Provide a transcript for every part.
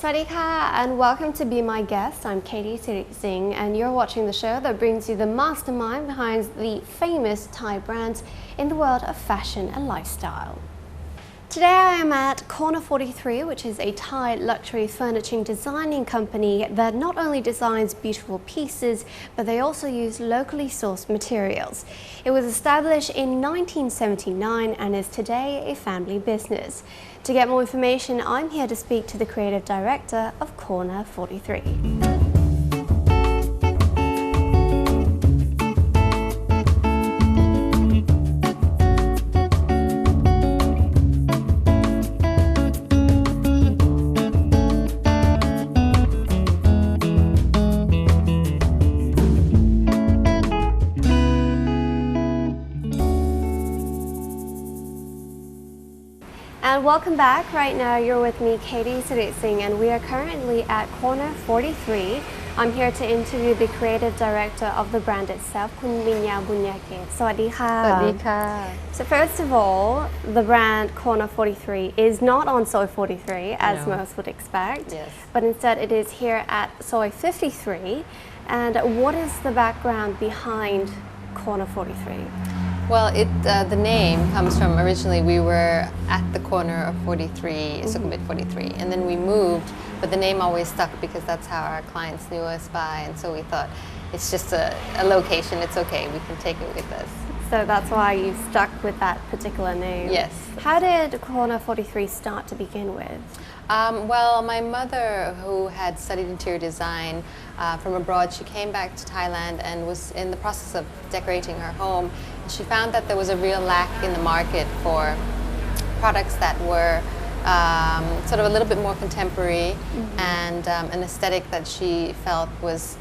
Swadika and welcome to Be My Guest. I'm Katie Singh and you're watching the show that brings you the mastermind behind the famous Thai brands in the world of fashion and lifestyle. Today I am at CORNER43, which is a Thai luxury furnishing designing company that not only designs beautiful pieces, but they also use locally sourced materials. It was established in 1979 and is today a family business. To get more information, I'm here to speak to the creative director of CORNER43. And welcome back. Right now you're with me, Katie Singh, and we are currently at CORNER43. I'm here to interview the creative director of the brand itself, Kun Minya Bunyake. Swadika. Swadika. So first of all, the brand CORNER43 is not on Soy 43 as most would expect, Yes. but instead it is here at Soy 53. And what is the background behind CORNER43? Well, the name comes from originally we were at the corner of 43, Sukhumvit 43, and then we moved, but the name always stuck because that's how our clients knew us by, and so we thought it's just a location, it's okay, we can take it with us. So that's why you stuck with that particular name? Yes. How did CORNER43 start to begin with? Well, my mother, who had studied interior design from abroad, she came back to Thailand and was in the process of decorating her home. She found that there was a real lack in the market for products that were sort of a little bit more contemporary and an aesthetic that she felt was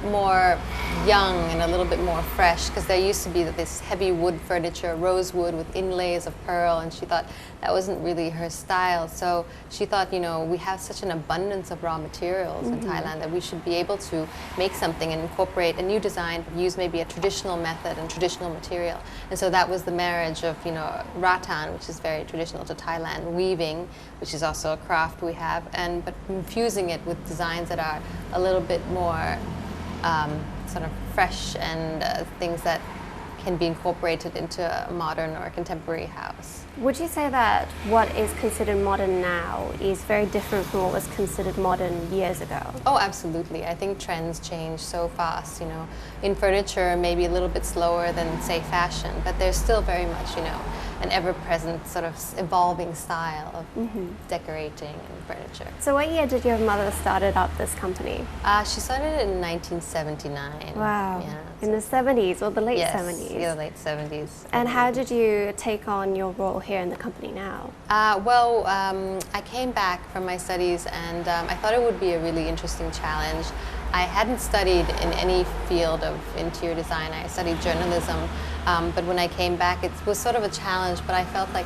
more young and a little bit more fresh, because there used to be this heavy wood furniture, rosewood with inlays of pearl, and she thought that wasn't really her style. So she thought, you know, we have such an abundance of raw materials in Thailand that we should be able to make something and incorporate a new design, but use maybe a traditional method and traditional material. And so that was the marriage of, you know, rattan, which is very traditional to Thailand, weaving, which is also a craft we have, but infusing it with designs that are a little bit more sort of fresh and things that can be incorporated into a modern or a contemporary house. Would you say that what is considered modern now is very different from what was considered modern years ago? Oh, absolutely. I think trends change so fast, you know. In furniture, maybe a little bit slower than, say, fashion, but there's still very much, you know, an ever-present sort of evolving style of decorating and furniture. So what year did your mother started up this company? She started it in 1979. Wow. Yeah, in the 70s or the late 70s? Yeah, the late 70s. And how did you take on your role here in the company now? I came back from my studies and I thought it would be a really interesting challenge. I hadn't studied in any field of interior design. I studied journalism, but when I came back, it was sort of a challenge, but I felt like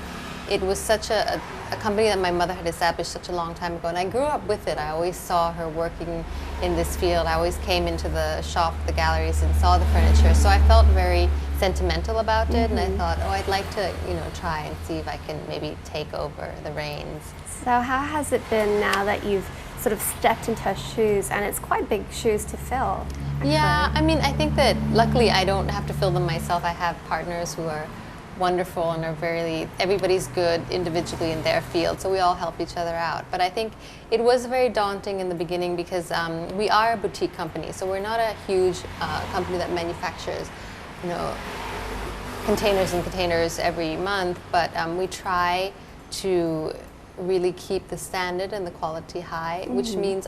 it was such a company that my mother had established such a long time ago, and I grew up with it. I always saw her working in this field. I always came into the shop, the galleries, and saw the furniture, so I felt very sentimental about it, and I thought, oh, I'd like to, you know, try and see if I can maybe take over the reins. So how has it been now that you've sort of stepped into her shoes, and it's quite big shoes to fill? Actually. Yeah, I mean, I think that luckily I don't have to fill them myself. I have partners who are wonderful and are everybody's good individually in their field, so we all help each other out. But I think it was very daunting in the beginning because we are a boutique company, so we're not a huge company that manufactures, you know, containers and containers every month, but we try to really keep the standard and the quality high, which means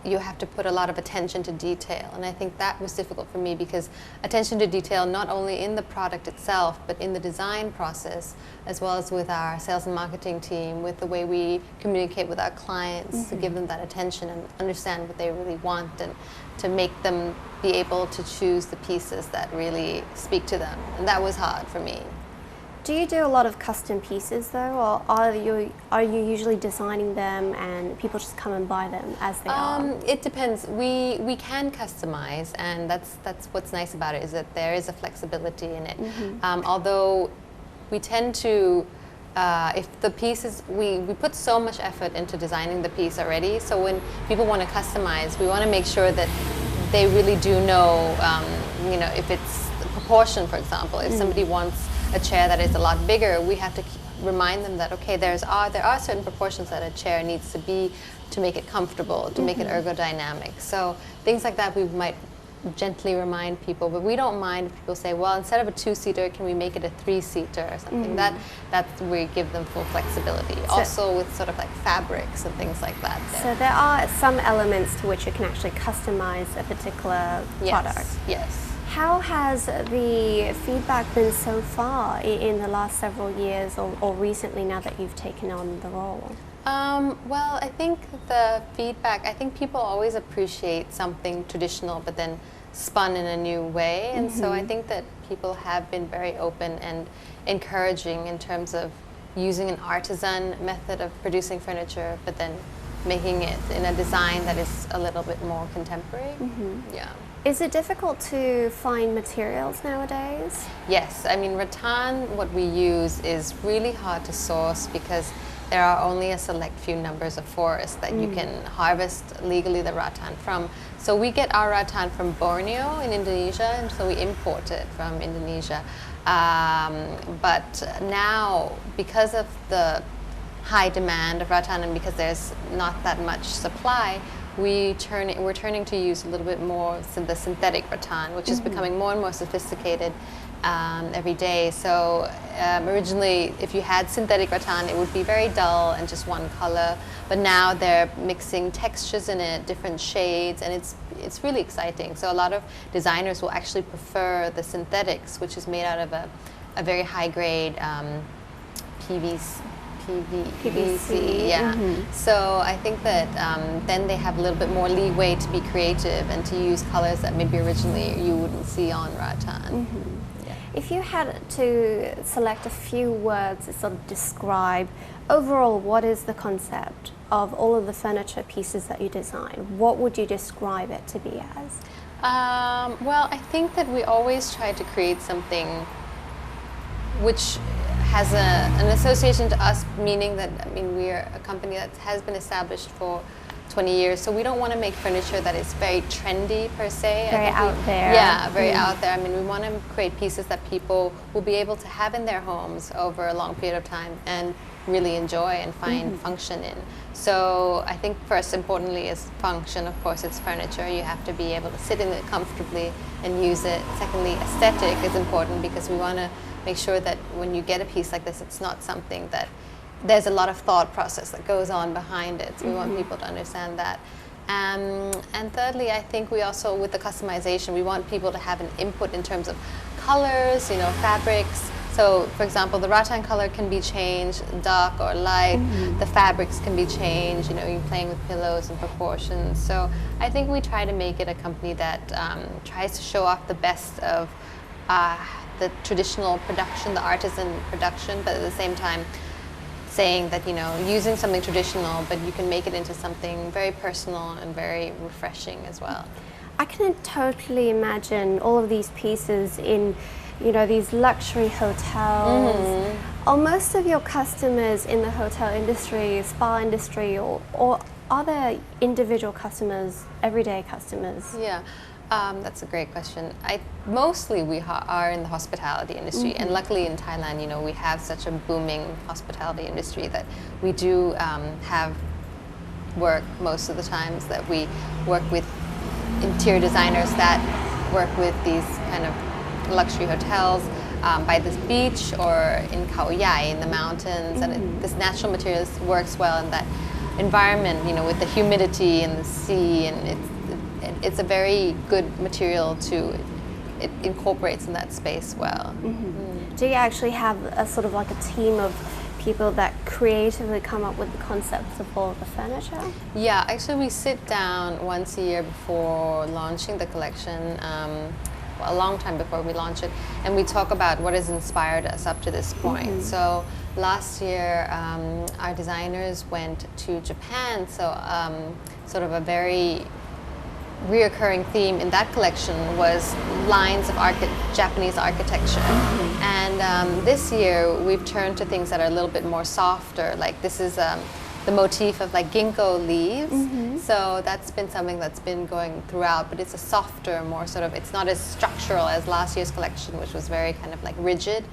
you have to put a lot of attention to detail, and I think that was difficult for me because attention to detail not only in the product itself but in the design process, as well as with our sales and marketing team, with the way we communicate with our clients to give them that attention and understand what they really want, and to make them be able to choose the pieces that really speak to them, and that was hard for me. Do you do a lot of custom pieces though, or are you usually designing them and people just come and buy them as they are? It depends. We can customize, and that's what's nice about it, is that there is a flexibility in it. Although we tend to if the piece is, we put so much effort into designing the piece already, so when people want to customize, we want to make sure that they really do know, if it's the proportion, for example, if somebody wants a chair that is a lot bigger, we have to remind them that, okay, there are certain proportions that a chair needs to be to make it comfortable, to make it ergodynamic. So things like that we might gently remind people, but we don't mind if people say, well, instead of a 2-seater, can we make it a 3-seater or something? That's where we give them full flexibility. So also with sort of like fabrics and things like that. So there are some elements to which you can actually customize a particular product. Yes. How has the feedback been so far in the last several years or recently now that you've taken on the role? Well, I think the feedback, I think people always appreciate something traditional but then spun in a new way, and so I think that people have been very open and encouraging in terms of using an artisan method of producing furniture but then making it in a design that is a little bit more contemporary. Yeah. Is it difficult to find materials nowadays? Yes, I mean rattan, what we use is really hard to source because there are only a select few numbers of forests that you can harvest legally the rattan from. So we get our rattan from Borneo in Indonesia, and so we import it from Indonesia. But now, because of the high demand of rattan and because there's not that much supply, we're turning to use a little bit more the synthetic rattan, which is becoming more and more sophisticated every day. So originally, if you had synthetic rattan, it would be very dull and just one color. But now they're mixing textures in it, different shades, and it's really exciting. So a lot of designers will actually prefer the synthetics, which is made out of a very high grade PVC, yeah. So I think that then they have a little bit more leeway to be creative and to use colors that maybe originally you wouldn't see on rattan. If you had to select a few words to sort of describe overall what is the concept of all of the furniture pieces that you design, what would you describe it to be as? Well, I think that we always try to create something which has an association to us, meaning that, I mean, we're a company that has been established for 20 years, so we don't want to make furniture that is very trendy per se. Very out there. Yeah, very out there. I mean, we want to create pieces that people will be able to have in their homes over a long period of time and really enjoy and find function in. So I think first importantly is function. Of course, it's furniture. You have to be able to sit in it comfortably and use it. Secondly, aesthetic is important because we want to make sure that when you get a piece like this, it's not something that there's a lot of thought process that goes on behind it. So we want people to understand that. And thirdly, I think we also, with the customization, we want people to have an input in terms of colors, fabrics. So, for example, the rattan color can be changed, dark or light. The fabrics can be changed. You're playing with pillows and proportions. So I think we try to make it a company that tries to show off the best of the traditional production, the artisan production, but at the same time saying that, using something traditional, but you can make it into something very personal and very refreshing as well. I can totally imagine all of these pieces in, these luxury hotels. Are most of your customers in the hotel industry, spa industry, or are there individual customers, everyday customers? Yeah. That's a great question. Mostly we are in the hospitality industry, and luckily in Thailand, we have such a booming hospitality industry that we do have work most of the times that we work with interior designers that work with these kind of luxury hotels by this beach or in Khao Yai in the mountains, and this natural materials works well in that environment, with the humidity and the sea, and it's a very good material it incorporates in that space well. Do you actually have a sort of like a team of people that creatively come up with the concepts of all of the furniture? Yeah, actually we sit down once a year before launching the collection, a long time before we launch it, and we talk about what has inspired us up to this point. So last year our designers went to Japan, so sort of a very reoccurring theme in that collection was lines of Japanese architecture. And this year we've turned to things that are a little bit more softer. Like this is the motif of like ginkgo leaves. So that's been something that's been going throughout, but it's a softer, more sort of, it's not as structural as last year's collection, which was very kind of like rigid,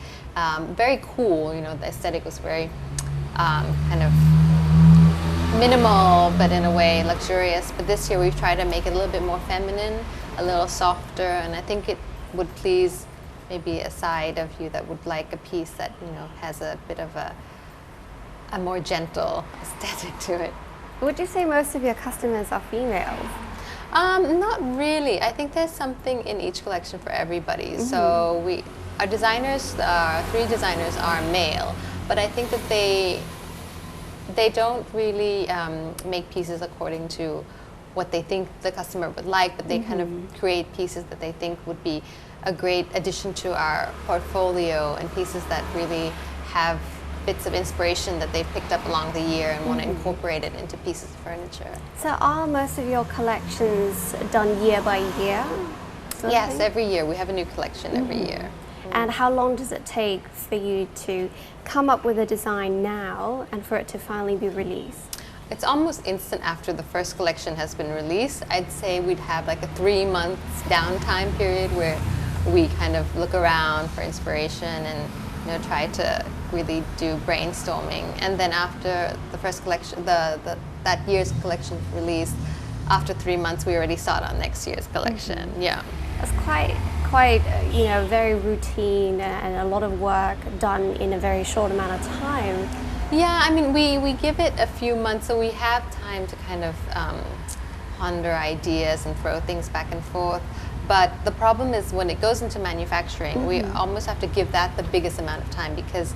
very cool. You know, the aesthetic was very kind of minimal, but in a way luxurious. But this year we've tried to make it a little bit more feminine, a little softer, and I think it would please maybe a side of you that would like a piece that, you know, has a bit of a more gentle aesthetic to it. Would you say most of your customers are females? Not really. I think there's something in each collection for everybody. So our designers, 3 designers are male, but I think that they don't really make pieces according to what they think the customer would like, but they kind of create pieces that they think would be a great addition to our portfolio, and pieces that really have bits of inspiration that they've picked up along the year and want to incorporate it into pieces of furniture. So are most of your collections done year by year? Yes, every year. We have a new collection every year. And how long does it take for you to come up with a design now and for it to finally be released? It's almost instant after the first collection has been released. I'd say we'd have like a 3 months downtime period where we kind of look around for inspiration and, you know, try to really do brainstorming. And then after the first collection, that year's collection released, after 3 months we already start on next year's collection. Yeah. That's quite you know, very routine and a lot of work done in a very short amount of time. Yeah, I mean, we give it a few months, so we have time to kind of ponder ideas and throw things back and forth. But the problem is when it goes into manufacturing, we almost have to give that the biggest amount of time, because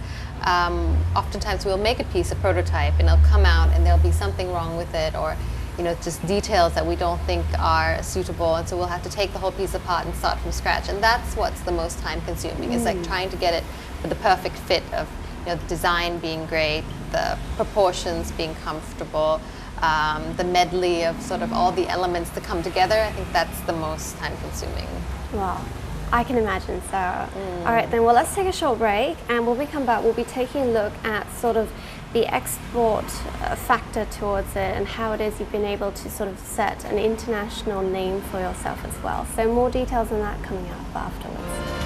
oftentimes we'll make a piece, a prototype, and it'll come out and there'll be something wrong with it, or, you know, just details that we don't think are suitable, and so we'll have to take the whole piece apart and start from scratch. And that's what's the most time consuming, is like trying to get it with the perfect fit of, you know, the design being great, the proportions being comfortable, the medley of sort of all the elements to come together. I think that's the most time consuming. Wow, I can imagine so. All right then, well, let's take a short break, and when we come back we'll be taking a look at sort of the export factor towards it and how it is you've been able to sort of set an international name for yourself as well. So more details on that coming up afterwards.